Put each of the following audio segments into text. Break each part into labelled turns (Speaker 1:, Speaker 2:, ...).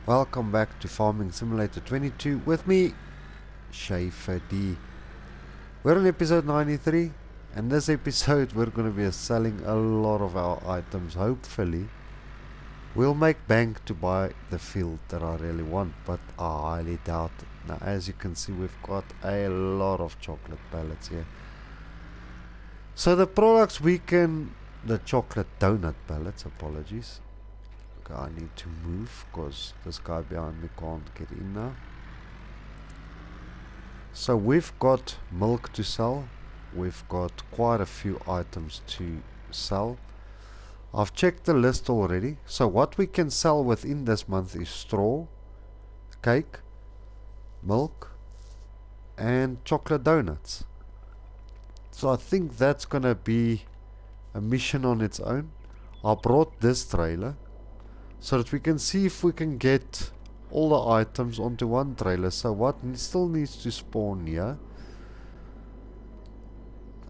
Speaker 1: Welcome back to Farming Simulator 22 with me, Schaefer D. We're on episode 93, and this episode we're going to be selling a lot of our items. Hopefully we'll make bank to buy the field that I really want, but I highly doubt it. Now as you can see, we've got a lot of chocolate pellets here. So the products the chocolate donut pellets, apologies. I need to move because this guy behind me can't get in now. So we've got milk to sell. We've got quite a few items to sell. I've checked the list already. So what we can sell within this month is straw, cake, milk, and chocolate donuts. So I think that's gonna be a mission on its own. I brought this trailer so that we can see if we can get all the items onto one trailer. So what still needs to spawn here?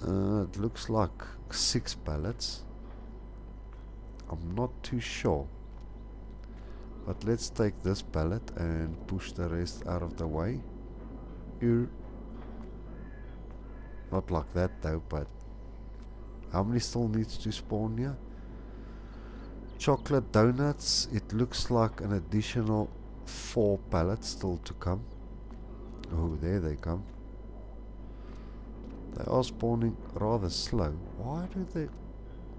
Speaker 1: It looks like 6 pallets. I'm not too sure. But let's take this pallet and push the rest out of the way. Not like that though, but how many still needs to spawn here? Chocolate donuts, it looks like an additional 4 pallets still to come. Oh, there they come. They are spawning rather slow. Why do they...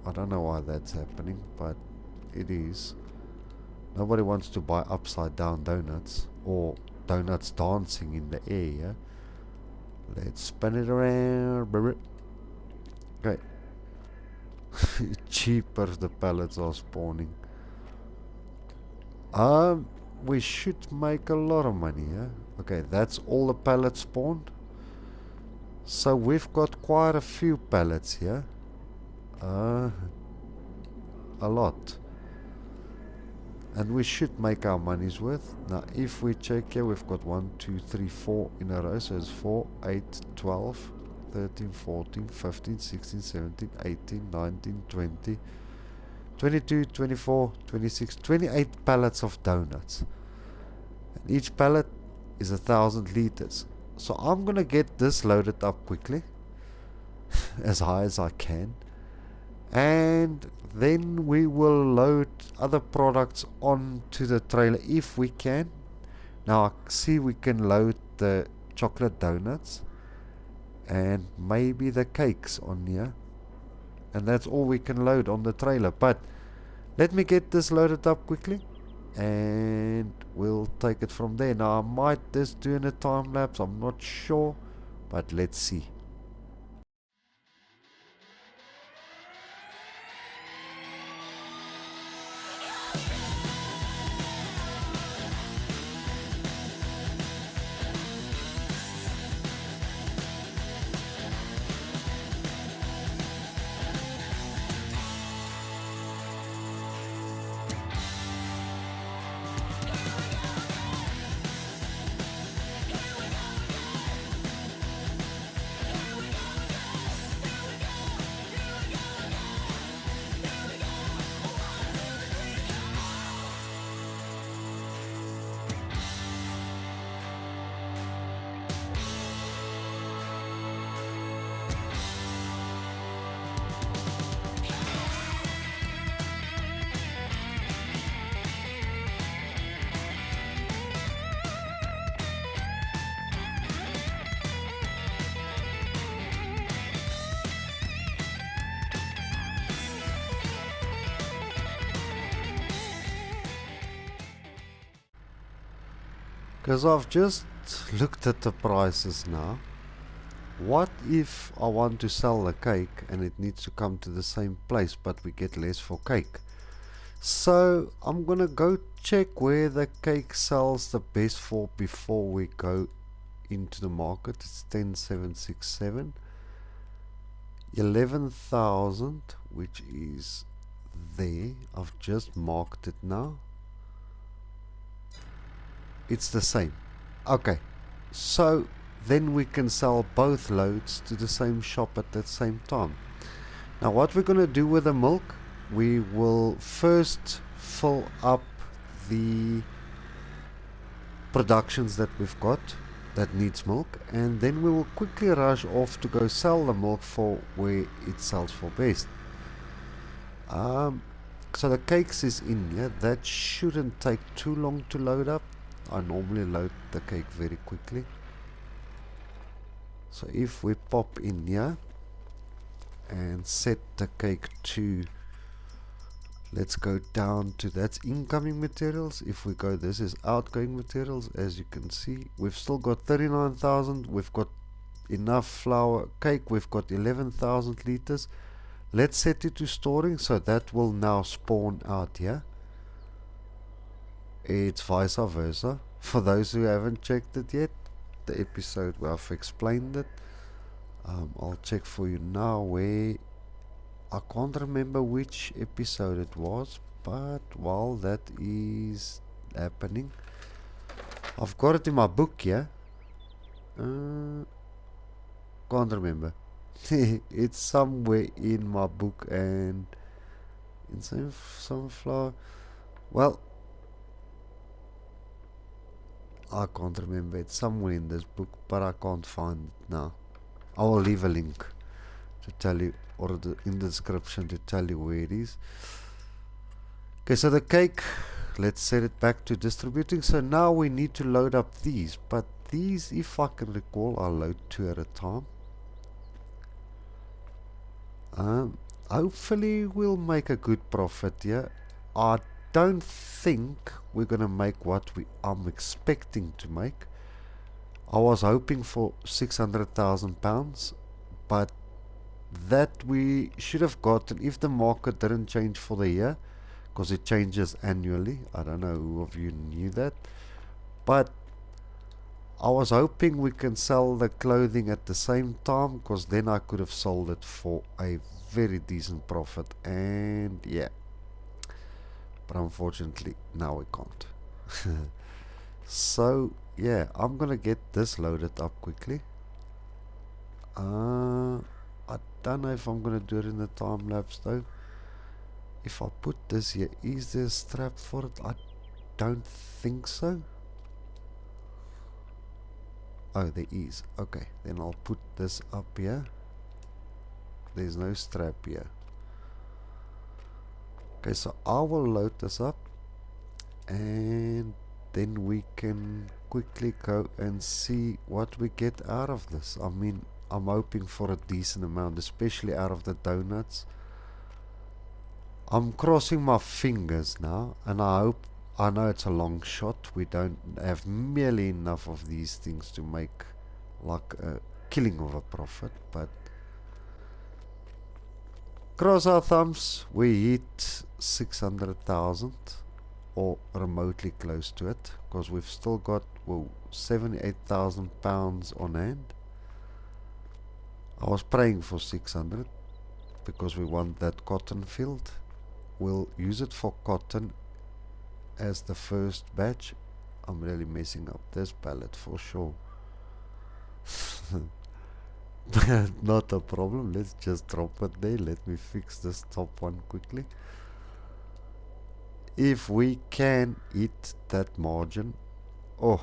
Speaker 1: I don't know why that's happening, but it is. Nobody wants to buy upside down donuts or donuts dancing in the air. Let's spin it around, baby. Okay. Cheaper the pallets are spawning. We should make a lot of money, yeah? Okay, that's all the pallets spawned. So we've got quite a few pallets here. A lot. And we should make our money's worth. Now if we check here, we've got 1, 2, 3, 4 in a row. So it's 4, 8, 12, 13, 14, 15, 16, 17, 18, 19, 20, 22, 24, 26, 28 pallets of donuts. And each pallet is 1,000 liters. So I'm gonna get this loaded up quickly, as high as I can. And then we will load other products onto the trailer if we can. Now I see we can load the chocolate donuts and maybe the cakes on here, and that's all we can load on the trailer. But let me get this loaded up quickly and we'll take it from there. Now I might just do in a time lapse, I'm not sure, but let's see. Because I've just looked at the prices now. What if I want to sell the cake and it needs to come to the same place, but we get less for cake? So I'm gonna go check where the cake sells the best for before we go into the market. It's 10767, 11,000, which is there. I've just marked it now. It's the same. Okay, so then we can sell both loads to the same shop at the same time. Now what we're going to do with the milk, we will first fill up the productions that we've got that needs milk, and then we will quickly rush off to go sell the milk for where it sells for best. So the cakes is in here. That shouldn't take too long to load up. I normally load the cake very quickly. So if we pop in here and set the cake to, let's go down to, that's incoming materials. If we go, this is outgoing materials. As you can see, we've still got 39,000. We've got enough flour cake. We've got 11,000 liters. Let's set it to storing, so that will now spawn out here. It's vice versa. For those who haven't checked it yet, the episode where I've explained it, I'll check for you now where, I can't remember which episode it was, but while that is happening, I've got it in my book here. Can't remember. It's somewhere in my book, and in sunflower, well, I can't remember. It's somewhere in this book, but I can't find it now. I will leave a link to tell you, or in the description to tell you where it is. Okay, so the cake, let's set it back to distributing. So now we need to load up these, but these, if I can recall, I'll load 2 at a time. Hopefully we'll make a good profit here. I don't think we're gonna make what I'm expecting to make. I was hoping for £600,000, but that we should have gotten if the market didn't change for the year, because it changes annually. I don't know who of you knew that, but I was hoping we can sell the clothing at the same time, because then I could have sold it for a very decent profit, and yeah, but unfortunately now we can't. So yeah, I'm gonna get this loaded up quickly. I don't know if I'm gonna do it in the time lapse though. If I put this here, is there a strap for it? I don't think so. Oh, there is. Okay, then I'll put this up here. There's no strap here. Okay, so I will load this up, and then we can quickly go and see what we get out of this. I mean, I'm hoping for a decent amount, especially out of the donuts. I'm crossing my fingers now, and I know it's a long shot. We don't have nearly enough of these things to make like a killing of a profit, but cross our thumbs, we hit 600,000 or remotely close to it, because we've still got, well, 78,000 pounds on hand. I was praying for 600 because we want that cotton field. We'll use it for cotton as the first batch. I'm really messing up this palette for sure. Not a problem, let's just drop it there. Let me fix this top one quickly. If we can hit that margin, oh,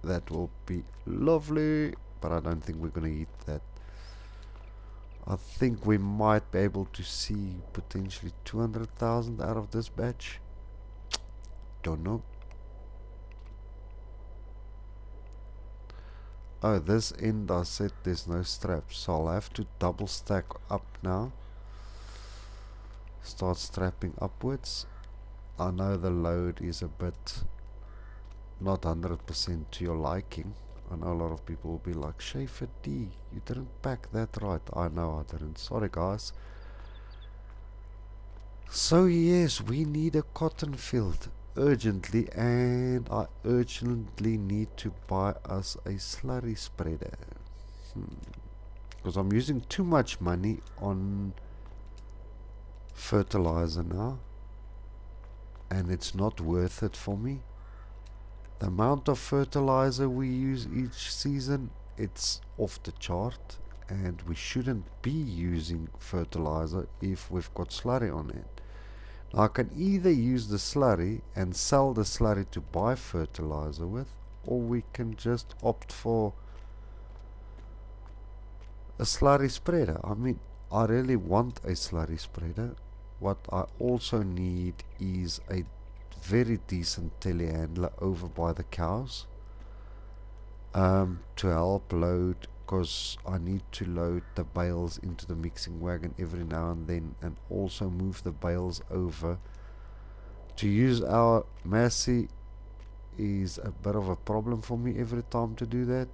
Speaker 1: that will be lovely, but I don't think we're gonna hit that. I think we might be able to see potentially 200,000 out of this batch. Don't know. Oh, this end I said there's no straps, so I'll have to double stack up now. Start strapping upwards. I know the load is a bit not 100% to your liking. I know a lot of people will be like, Schaefer D, you didn't pack that right. I know I didn't. Sorry guys. So yes, we need a cotton field urgently, and I urgently need to buy us a slurry spreader. Because I'm using too much money on fertilizer now, and it's not worth it for me. The amount of fertilizer we use each season, it's off the chart, and we shouldn't be using fertilizer if we've got slurry on it. I can either use the slurry and sell the slurry to buy fertilizer with, or we can just opt for a slurry spreader. I mean, I really want a slurry spreader. What I also need is a very decent telehandler over by the cows, to help load, because I need to load the bales into the mixing wagon every now and then, and also move the bales over. To use our Massey is a bit of a problem for me every time to do that.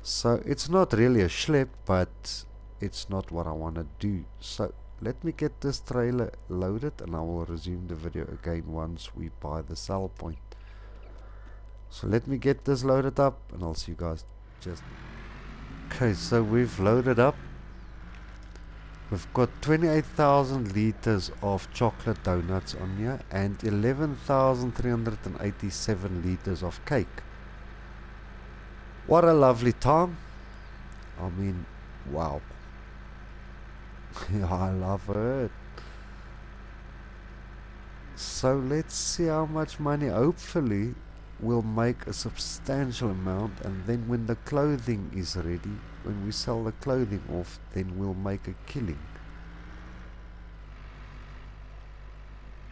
Speaker 1: So it's not really a schlep, but it's not what I want to do. So let me get this trailer loaded and I will resume the video again once we buy the sell point. So let me get this loaded up and I'll see you guys just... Okay, so we've loaded up. We've got 28,000 liters of chocolate donuts on here and 11,387 liters of cake. What a lovely time. I mean, wow. I love it. So let's see how much money. Hopefully we'll make a substantial amount, and then when the clothing is ready, when we sell the clothing off, then we'll make a killing.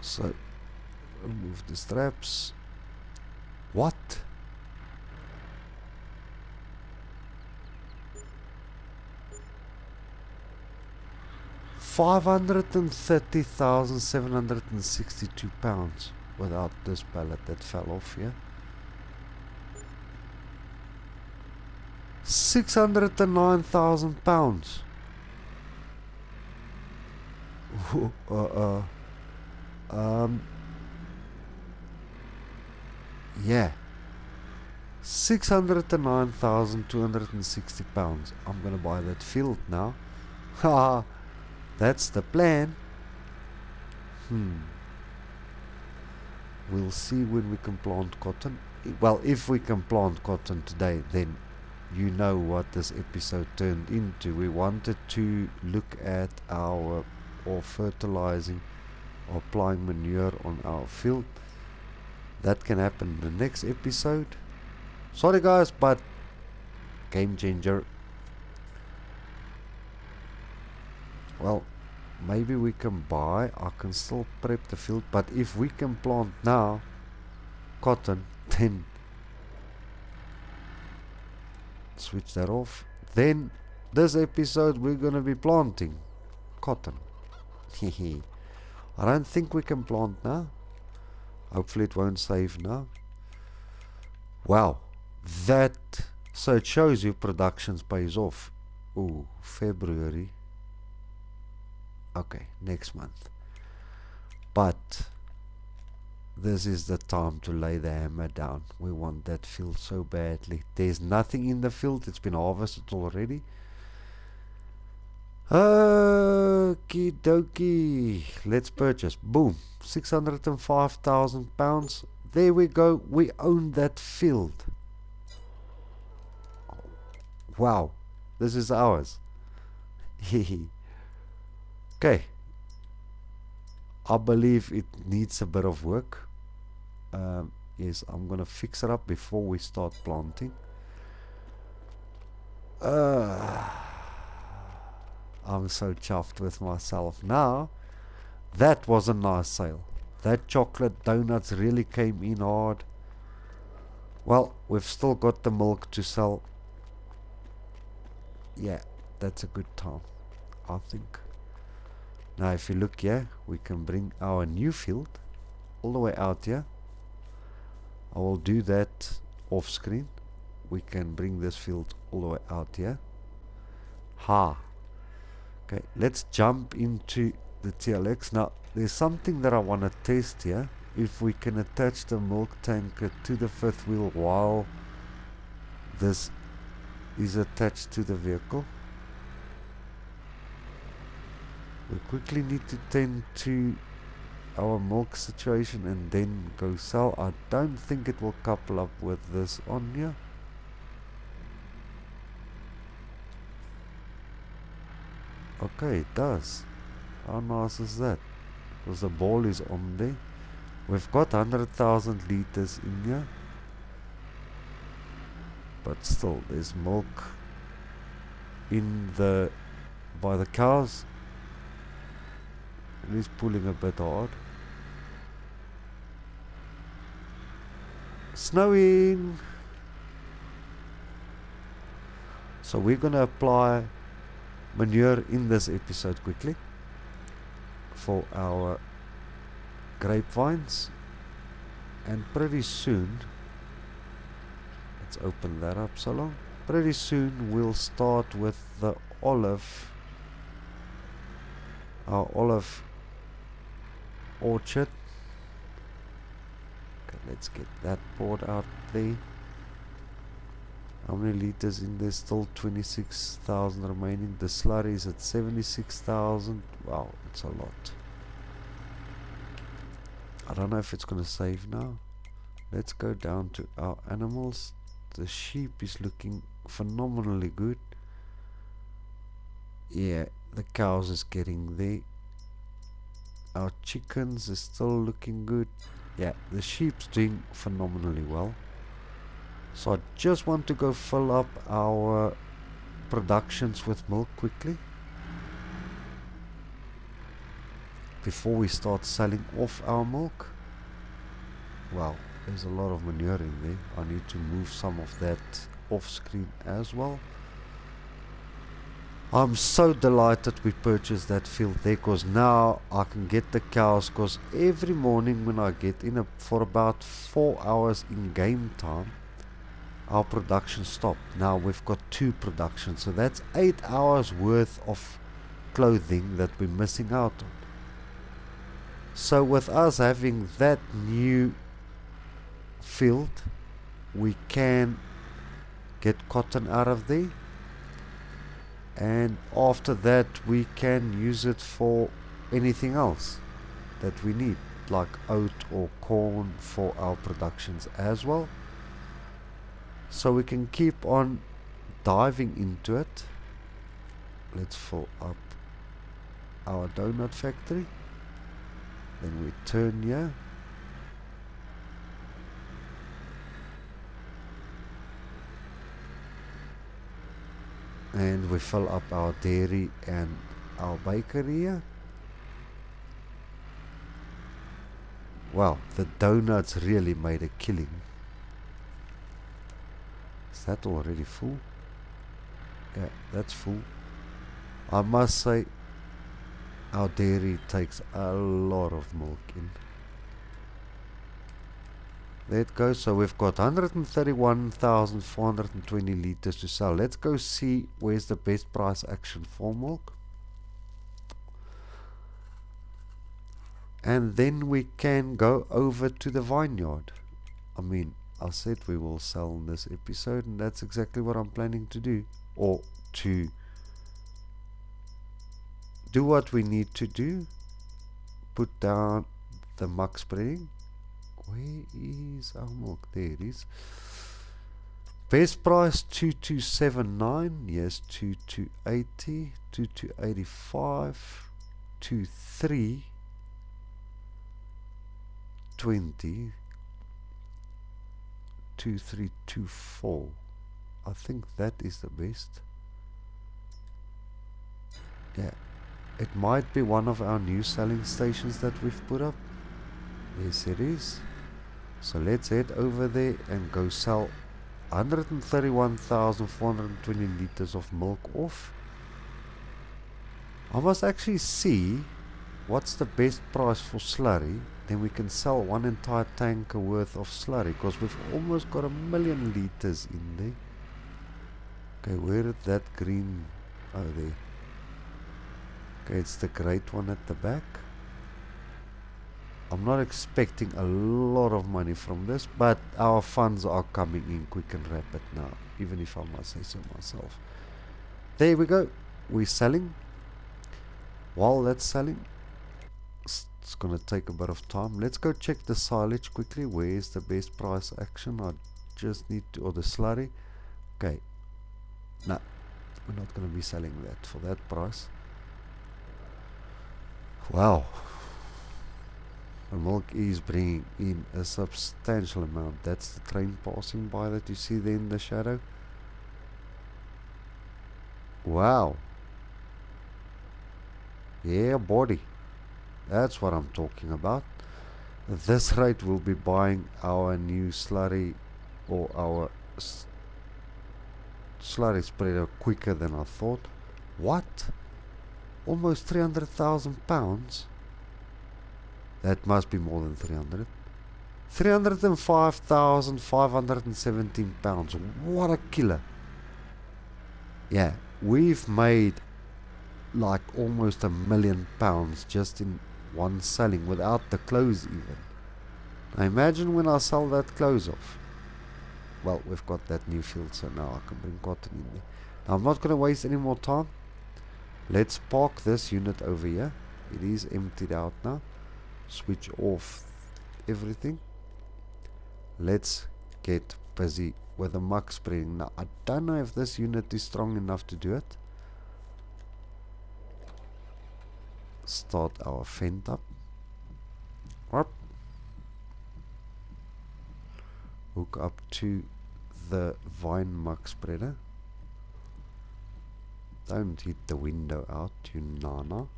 Speaker 1: So remove the straps. What? £530,762 without this pallet that fell off here. 609,000 pounds. Yeah, 609,260 pounds. I'm gonna buy that field now. Haha, that's the plan. We'll see when we can plant cotton. Well, if we can plant cotton today, then you know what this episode turned into. We wanted to look at our fertilizing or applying manure on our field. That can happen in the next episode. Sorry guys, but game changer. Well, maybe we can buy. I can still prep the field, but if we can plant now cotton, then switch that off. Then this episode we're gonna be planting cotton. I don't think we can plant now. Hopefully it won't save now. Wow, that, so it shows you production pays off. Ooh, February. Okay, next month. But this is the time to lay the hammer down. We want that field so badly. There's nothing in the field. It's been harvested already. Okie dokie. Let's purchase. Boom. 605,000 pounds. There we go. We own that field. Wow. This is ours. Okay. I believe it needs a bit of work. Yes, I'm gonna fix it up before we start planting. I'm so chuffed with myself. Now, that was a nice sale. That chocolate donuts really came in hard. Well, we've still got the milk to sell. Yeah, that's a good time, I think. Now if you look here, we can bring our new field all the way out here. I will do that off screen. We can bring this field all the way out here. Ha! Okay, let's jump into the TLX. Now there's something that I want to test here. If we can attach the milk tanker to the fifth wheel while this is attached to the vehicle. We quickly need to tend to our milk situation and then go sell. I don't think it will couple up with this on here. Okay, it does. How nice is that? because the ball is on there. We've got 100,000 liters in here, but still there's milk in the by the cows. It is pulling a bit hard. Snowing. So we're gonna apply manure in this episode quickly for our grapevines, and pretty soon, let's open that up so long. Pretty soon we'll start with the olive, our olive orchard. Okay, let's get that poured out there. How many liters in there? Still 26,000 remaining. The slurry is at 76,000. Wow, it's a lot. I don't know if it's gonna save now. Let's go down to our animals. The sheep is looking phenomenally good. Yeah, the cows is getting there. Our chickens is still looking good. Yeah, the sheep's doing phenomenally well. So I just want to go fill up our productions with milk quickly before we start selling off our milk. Wow, there's a lot of manure in there. I need to move some of that off screen as well. I'm so delighted we purchased that field there, because now I can get the cows, because every morning when I get in for about 4 hours in game time, our production stopped. Now we've got 2 productions, so that's 8 hours worth of clothing that we're missing out on. So with us having that new field, we can get cotton out of there, and after that we can use it for anything else that we need, like oat or corn for our productions as well. So we can keep on diving into it. Let's fill up our donut factory. Then we turn here. And we fill up our dairy and our bakery here. Wow, the donuts really made a killing. Is that already full? Yeah, that's full. I must say, our dairy takes a lot of milk in. There it goes. So we've got 131,420 liters to sell. Let's go see where's the best price action for milk. And then we can go over to the vineyard. I mean, I said we will sell in this episode, and that's exactly what I'm planning to do. Or to do what we need to do. Put down the muck spreading. Where is our milk? There it is. Best price 2279. Yes, 2280, 2285, 2320, 2324. I think that is the best. Yeah, it might be one of our new selling stations that we've put up. Yes, it is. So let's head over there and go sell 131,420 liters of milk off. I must actually see what's the best price for slurry. Then we can sell one entire tanker worth of slurry, because we've almost got 1,000,000 liters in there. Okay, where did that green... Oh, there. Okay, it's the great one at the back. I'm not expecting a lot of money from this, but our funds are coming in quick and rapid now, even if I must say so myself. There we go. We're selling. While that's selling, it's gonna take a bit of time. Let's go check the silage quickly. Where's the best price action? I just need to, or the slurry. Okay. No, we're not gonna be selling that for that price. Wow. The milk is bringing in a substantial amount. That's the train passing by that you see there in the shadow. Wow. Yeah, body. That's what I'm talking about. At this rate, we'll be buying our new slurry or our slurry spreader quicker than I thought. What? Almost 300,000 pounds? That must be more than 300. 305,517 pounds. What a killer. Yeah, we've made like almost £1 million just in one selling without the clothes even. Now imagine when I sell that clothes off. Well, we've got that new field, so now I can bring cotton in there. Now I'm not going to waste any more time. Let's park this unit over here. It is emptied out now. Switch off everything. Let's get busy with the muck spreading. Now I don't know if this unit is strong enough to do it. Start our fent up. Hook up to the vine muck spreader. Don't hit the window out, you nana.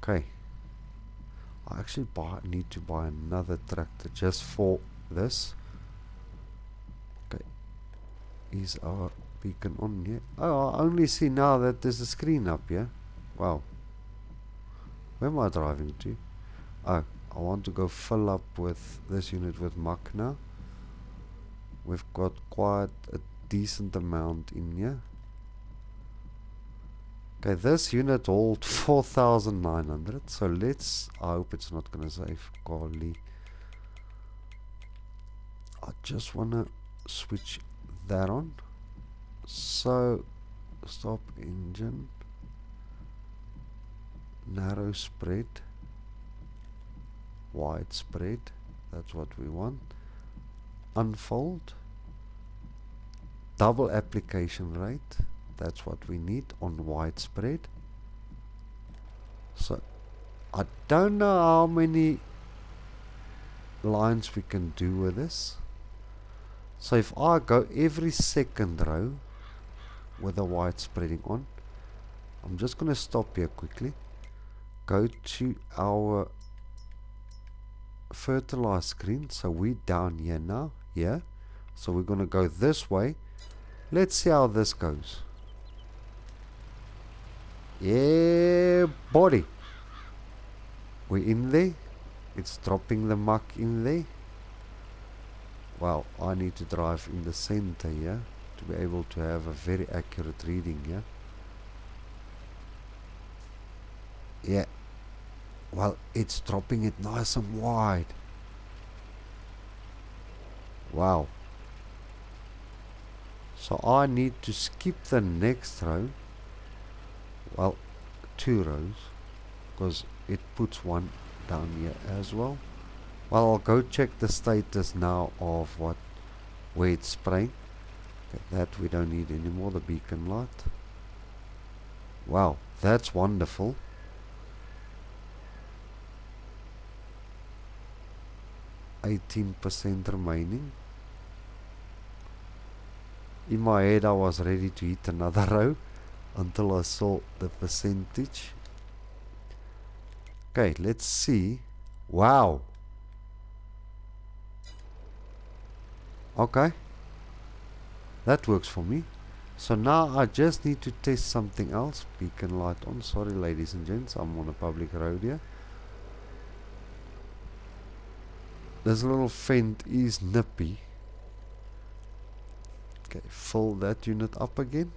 Speaker 1: Okay. I actually need to buy another tractor just for this. Okay. Is our beacon on here? Oh, I only see now that there's a screen up here. Wow. Where am I driving to? Oh, I want to go fill up with this unit with muck now. We've got quite a decent amount in here. Okay, this unit holds 4,900. So let's, I hope it's not going to save Carly. I just want to switch that on. So, stop engine. Narrow spread. Wide spread. That's what we want. Unfold. Double application rate. That's what we need on widespread. So I don't know how many lines we can do with this. So if I go every second row with the widespreading on, I'm just going to stop here quickly. Go to our fertilize screen. So we're down here now. Yeah. So we're going to go this way. Let's see how this goes. Yeah, body. We're in there. It's dropping the muck in there. Wow, I need to drive in the center here to be able to have a very accurate reading here. Yeah. Well, it's dropping it nice and wide. Wow. So I need to skip the next row. Well, 2 rows, because it puts one down here as well. Well, I'll go check the status now of where it's spraying. Okay, that we don't need anymore, the beacon light. Wow, that's wonderful. %, remaining. In my head I was ready to hit another row until I saw the percentage. Okay, let's see. Wow. Okay. That works for me. So now I just need to test something else. Beacon light on. Sorry ladies and gents, I'm on a public road here. This little fent is nippy. Okay, fill that unit up again.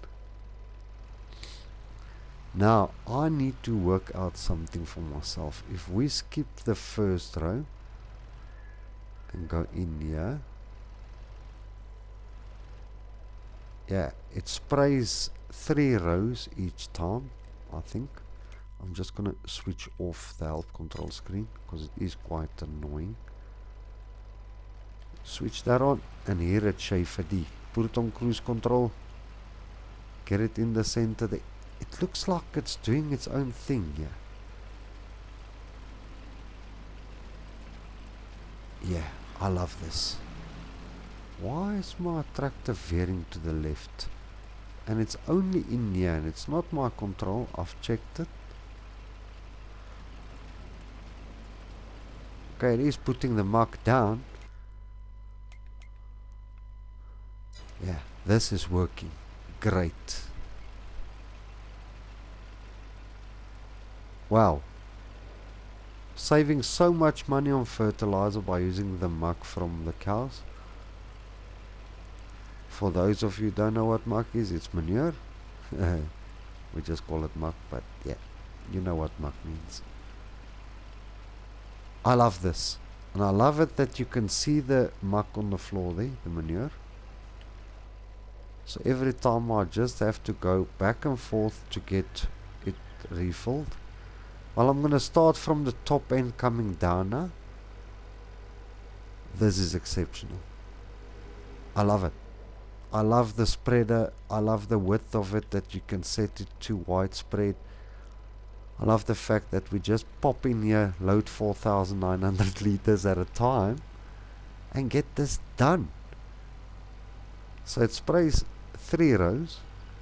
Speaker 1: Now I need to work out something for myself. If we skip the first row and go in here, yeah, it sprays 3 rows each time, I think. I'm just gonna switch off the help control screen because it is quite annoying. Switch that on and here at Schaefer D. Put it on cruise control. Get it in the center there. It looks like it's doing its own thing here. Yeah, I love this. Why is my tractor veering to the left? And it's only in here and it's not my control. I've checked it. Okay, it is putting the muck down. Yeah, this is working. Great. Wow. Saving so much money on fertilizer by using the muck from the cows. For those of you who don't know what muck is, it's manure. We just call it muck, but yeah, you know what muck means. I love this. And I love it that you can see the muck on the floor there, the manure. So every time I just have to go back and forth to get it refilled. Well, I'm going to start from the top end coming down now. This is exceptional. I love it. I love the spreader. I love the width of it, that you can set it to widespread. I love the fact that we just pop in here, load 4,900 liters at a time and get this done. So it sprays 3 rows.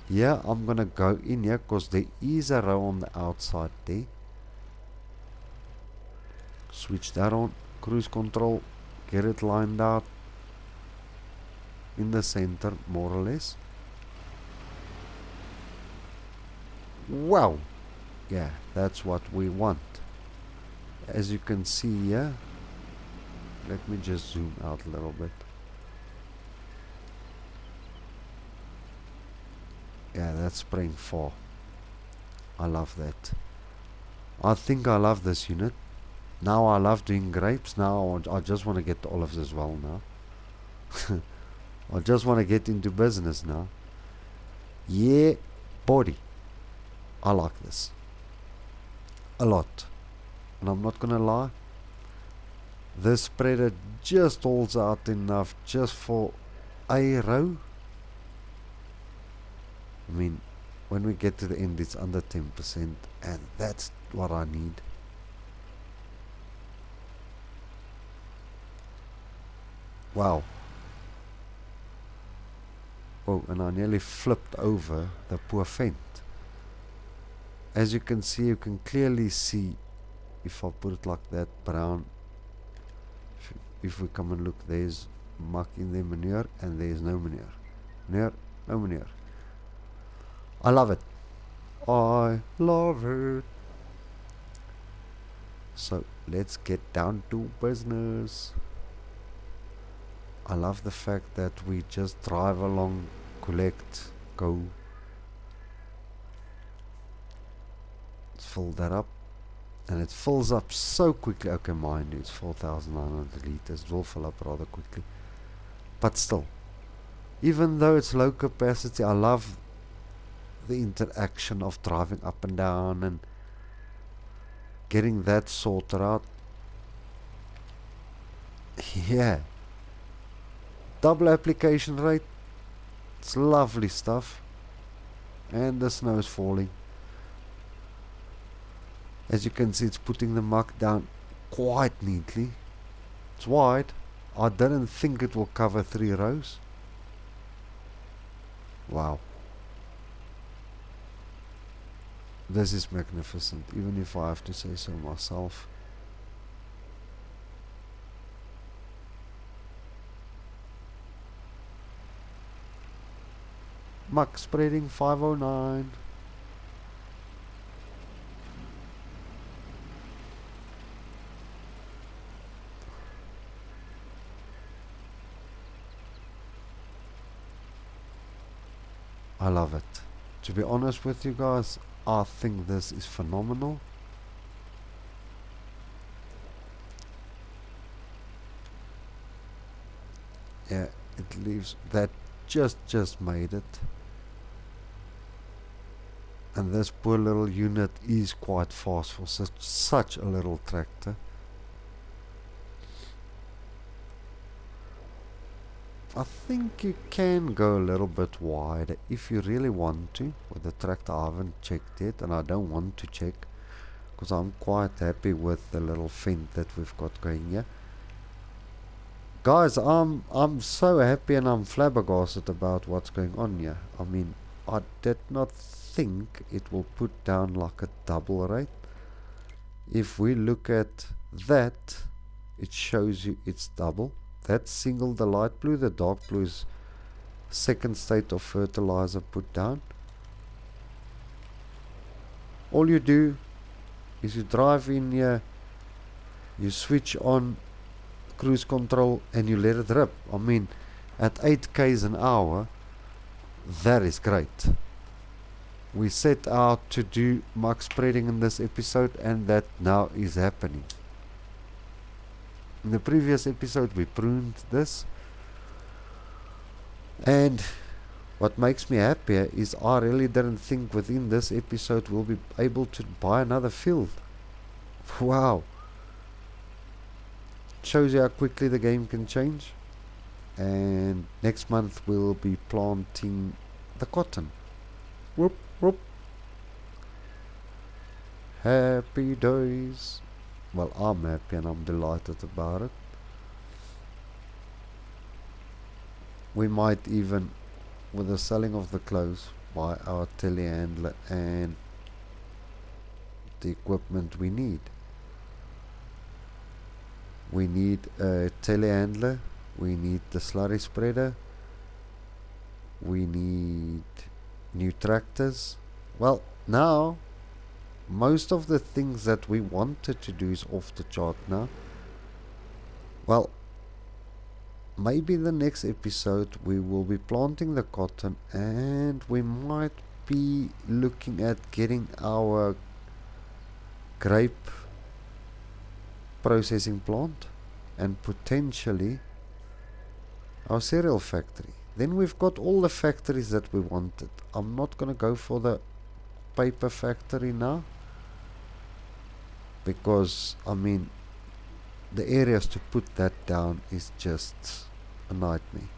Speaker 1: Yeah, I'm going to go in here because there is a row on the outside there. Switch that on, cruise control, get it lined out in the center more or less. Wow, yeah, that's what we want. As you can see here, let me just zoom out a little bit. Yeah, that's spraying 4. I love that. I think I love this unit. Now I love doing grapes. Now I just want to get olives as well now. I just want to get into business now. Yeah, body. I like this a lot. And I'm not gonna lie, this spreader just holds out enough just for a row. I mean, when we get to the end it's under 10%, and that's what I need. Wow. Oh, and I nearly flipped over the poor Fendt. As you can see, you can clearly see, if I put it like that, brown. If we come and look, there's muck in the manure and there's no manure. Manure, no manure. I love it. I love it. So let's get down to business. I love the fact that we just drive along, collect, go. Let's fill that up. And it fills up so quickly. Okay, mind you, it's 4,900 liters. It will fill up rather quickly. But still, even though it's low capacity, I love the interaction of driving up and down and getting that sorted out. Yeah. Double application rate. It's lovely stuff. And the snow is falling. As you can see, it's putting the muck down quite neatly. It's wide. I didn't think it will cover 3 rows. Wow. This is magnificent, even if I have to say so myself. Muck spreading 509. I love it. To be honest with you guys, I think this is phenomenal. Yeah, it leaves that just made it. And this poor little unit is quite fast for such a little tractor. I think you can go a little bit wider if you really want to. With the tractor, I haven't checked it, and I don't want to check because I'm quite happy with the little Fendt that we've got going here. guys, I'm so happy and I'm flabbergasted about what's going on here. I mean, I did not think it will put down like a double rate. If we look at that, it shows you it's double. That's single, the light blue, the dark blue is second state of fertilizer put down. All you do is you drive in here, you switch on cruise control and you let it rip. I mean, at 8 k's an hour, that is great. We set out to do muck spreading in this episode, and that now is happening. In the previous episode we pruned this, and what makes me happier is I really didn't think within this episode we'll be able to buy another field. Wow. Shows you how quickly the game can change. And next month we'll be planting the cotton. Whoop whoop. Happy days. Well, I'm happy and I'm delighted about it. We might even, with the selling of the clothes, buy our telehandler and the equipment we need. We need a telehandler, we need the slurry spreader, we need new tractors. Well, now most of the things that we wanted to do is off the chart now. Well, maybe the next episode we will be planting the cotton, and we might be looking at getting our grape processing plant and potentially our cereal factory. Then we've got all the factories that we wanted. I'm not gonna go for the paper factory now, because I mean the areas to put that down is just a nightmare.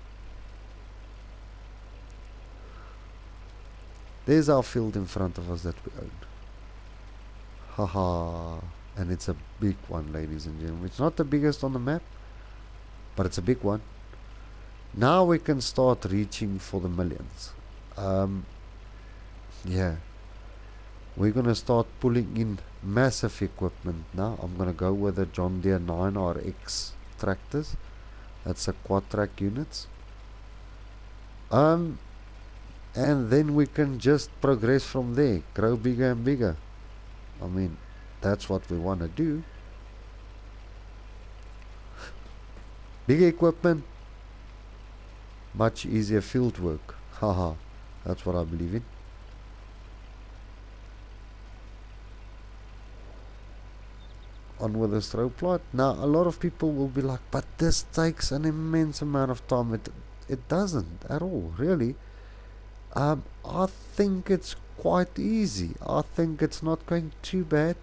Speaker 1: There's our field in front of us that we own. Haha. And it's a big one, ladies and gentlemen. It's not the biggest on the map, but it's a big one. Now we can start reaching for the millions. Yeah, we're gonna start pulling in massive equipment now. I'm gonna go with the John Deere 9RX tractors. That's a quad track units. And then we can just progress from there, grow bigger and bigger. I mean, that's what we want to do. Big equipment, much easier field work. Haha, that's what I believe in. On with the straw plot. Now a lot of people will be like, but this takes an immense amount of time. It doesn't at all, really. I think it's quite easy. I think it's not going too bad.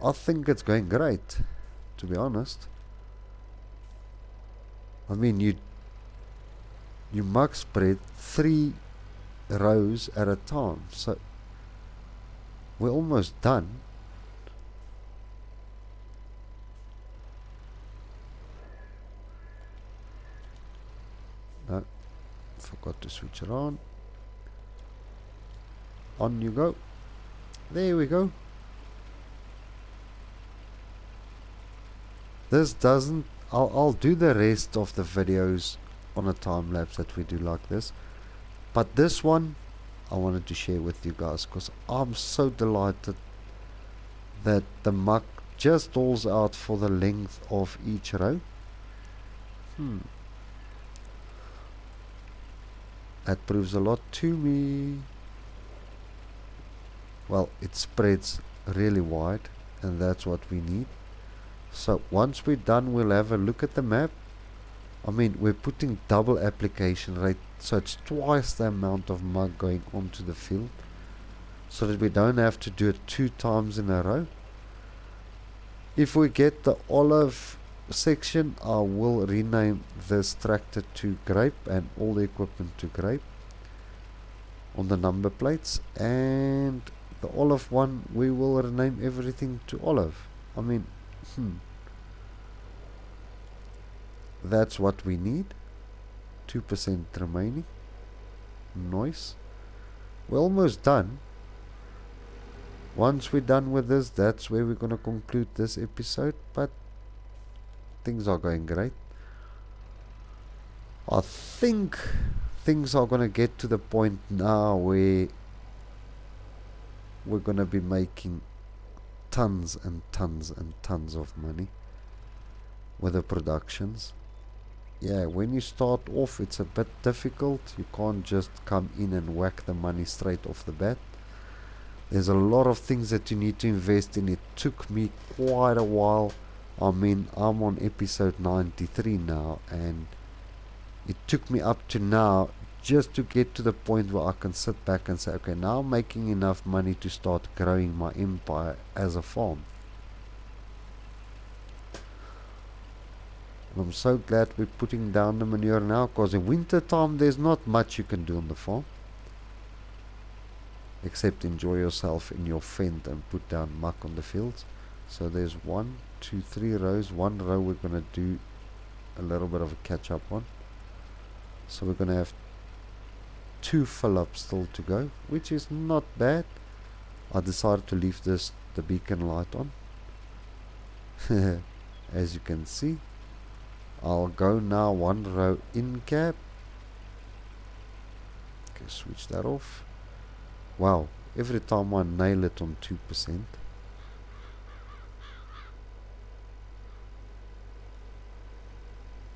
Speaker 1: I think it's going great, to be honest. I mean, you muck spread 3 rows at a time, so we're almost done. No, forgot to switch it on. On you go. There we go. This doesn't, I'll do the rest of the videos on a time lapse that we do like this, but this one I wanted to share with you guys because I'm so delighted that the muck just rolls out for the length of each row. That proves a lot to me. Well, it spreads really wide, and that's what we need. So once we're done, we'll have a look at the map. I mean, we're putting double application rate, so it's twice the amount of mud going onto the field, so that we don't have to do it 2 times in a row. If we get the olive section, I will rename this tractor to Grape and all the equipment to Grape on the number plates, and the olive one we will rename everything to Olive. I mean, that's what we need. 2% remaining. Nice. We're almost done. Once we're done with this, that's where we're going to conclude this episode, but things are going great. I think things are going to get to the point now where we're going to be making tons and tons and tons of money with the productions. Yeah, when you start off, it's a bit difficult. You can't just come in and whack the money straight off the bat. There's a lot of things that you need to invest in. It took me quite a while. I mean, I'm on episode 93 now, and it took me up to now just to get to the point where I can sit back and say, okay, now I'm making enough money to start growing my empire as a farm. And I'm so glad we're putting down the manure now, because in winter time there's not much you can do on the farm except enjoy yourself in your fend and put down muck on the fields. So there's 1, 2, 3 rows. One row we're going to do a little bit of a catch up on, so we're going to have 2 fill-ups still to go, which is not bad. I decided to leave the beacon light on. As you can see, I'll go now 1 row in cap. Okay, switch that off. Wow, every time I nail it on 2%.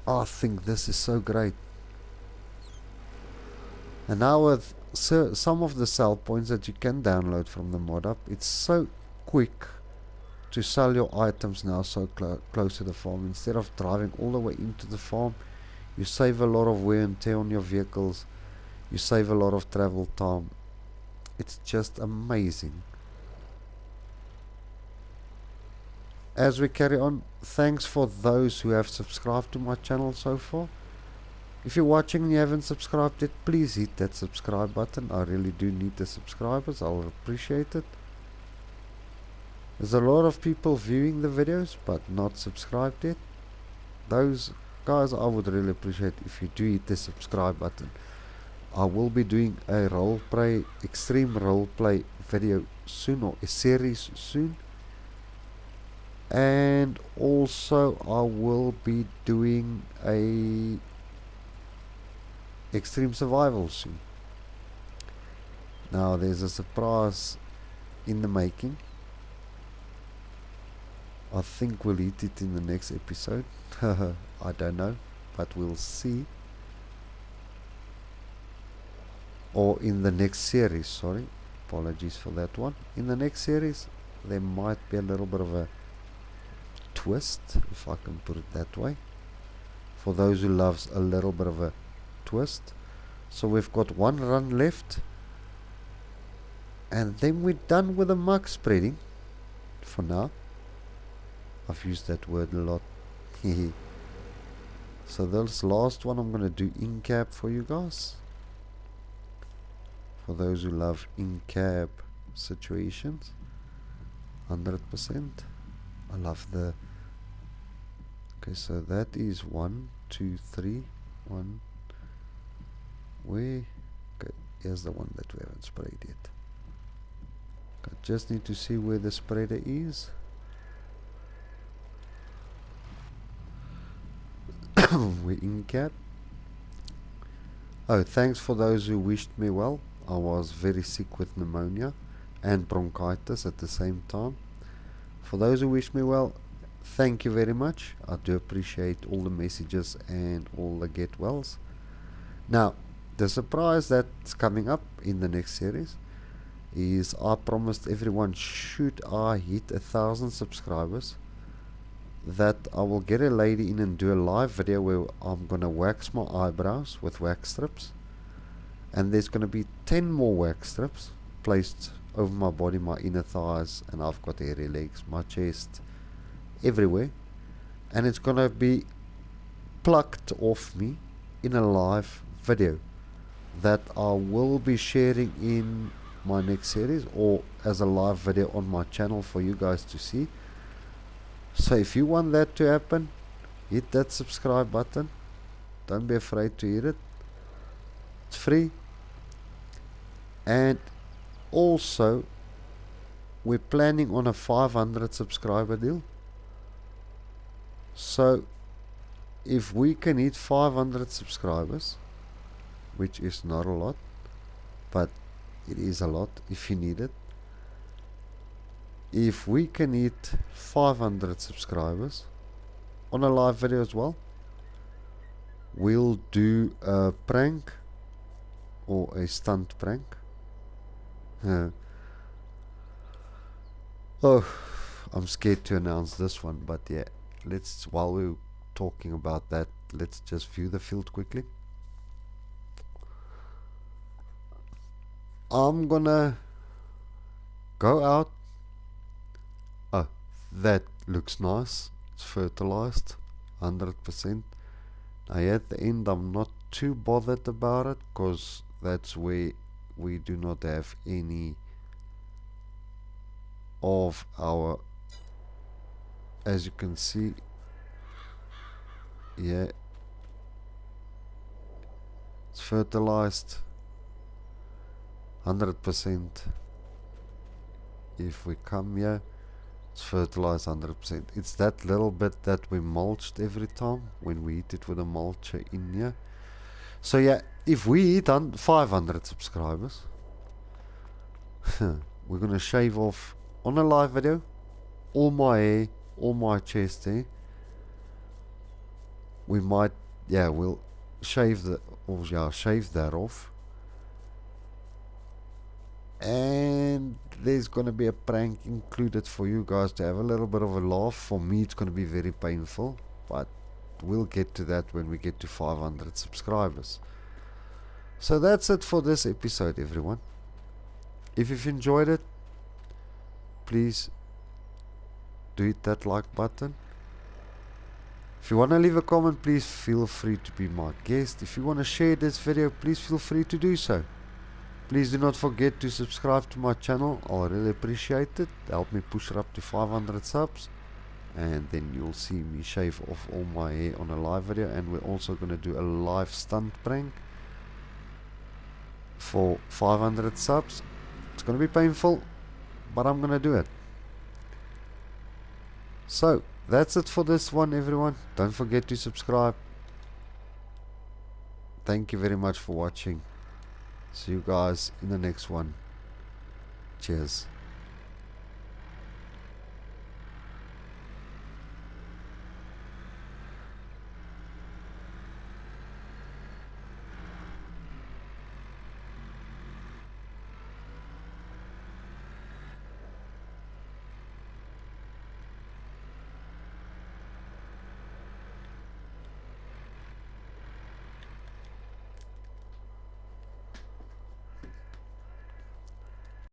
Speaker 1: I think this is so great. And now with some of the sell points that you can download from the mod up, it's so quick to sell your items now so close to the farm. Instead of driving all the way into the farm, you save a lot of wear and tear on your vehicles. You save a lot of travel time. It's just amazing. As we carry on, thanks for those who have subscribed to my channel so far. If you're watching and you haven't subscribed yet, please hit that subscribe button. I really do need the subscribers. I'll appreciate it. There's a lot of people viewing the videos but not subscribed yet. Those guys, I would really appreciate if you do hit the subscribe button. I will be doing a roleplay, extreme roleplay video soon, or a series soon. And also I will be doing a extreme survival soon. Now there's a surprise in the making. I think we'll hit it in the next episode. I don't know, but we'll see. Or in the next series, sorry, apologies for that one. In the next series there might be a little bit of a twist, if I can put it that way, for those who loves a little bit of a twist. So we've got 1 run left, and then we're done with the muck spreading for now. I've used that word a lot. So this last one I'm going to do in cab for you guys, for those who love in cab situations. 100%. I love the... Okay, so that is 1, 2, 3, 1. Where? Okay, here's the one that we haven't sprayed yet. I just need to see where the spreader is. We're in cap. Oh, thanks for those who wished me well. I was very sick with pneumonia and bronchitis at the same time. For those who wish me well, thank you very much. I do appreciate all the messages and all the get wells. Now, the surprise that's coming up in the next series is I promised everyone, should I hit 1,000 subscribers, that I will get a lady in and do a live video where I'm gonna wax my eyebrows with wax strips, and there's gonna be 10 more wax strips placed over my body, my inner thighs, and I've got hairy legs, my chest, everywhere, and it's gonna be plucked off me in a live video that I will be sharing in my next series, or as a live video on my channel for you guys to see. So if you want that to happen, hit that subscribe button. Don't be afraid to hit it. It's free. And also, we're planning on a 500 subscriber deal. So if we can hit 500 subscribers, which is not a lot, but it is a lot if you need it. If we can hit 500 subscribers on a live video as well, we'll do a prank or a stunt prank. Oh, I'm scared to announce this one, but yeah, while we're talking about that, let's just view the field quickly. I'm gonna go out. Oh, that looks nice. It's fertilized 100%. Now at the end, I'm not too bothered about it, because that's where we do not have any of our, as you can see, yeah, it's fertilized 100%. If we come here, it's fertilized 100%. It's that little bit that we mulched every time when we hit it with a mulcher in here. So yeah, if we hit 500 subscribers, we're gonna shave off on a live video all my hair, all my chest hair. We might, yeah, we'll shave shave that off. And there's gonna be a prank included for you guys to have a little bit of a laugh. For me, it's gonna be very painful, but we'll get to that when we get to 500 subscribers. So that's it for this episode, everyone. If you've enjoyed it, please do hit that like button. If you want to leave a comment, please feel free to be my guest. If you want to share this video, please feel free to do so. Please do not forget to subscribe to my channel. I'll really appreciate it. Help me push it up to 500 subs. And then you'll see me shave off all my hair on a live video. And we're also going to do a live stunt prank for 500 subs. It's going to be painful, but I'm going to do it. So that's it for this one, everyone. Don't forget to subscribe. Thank you very much for watching. See you guys in the next one. Cheers.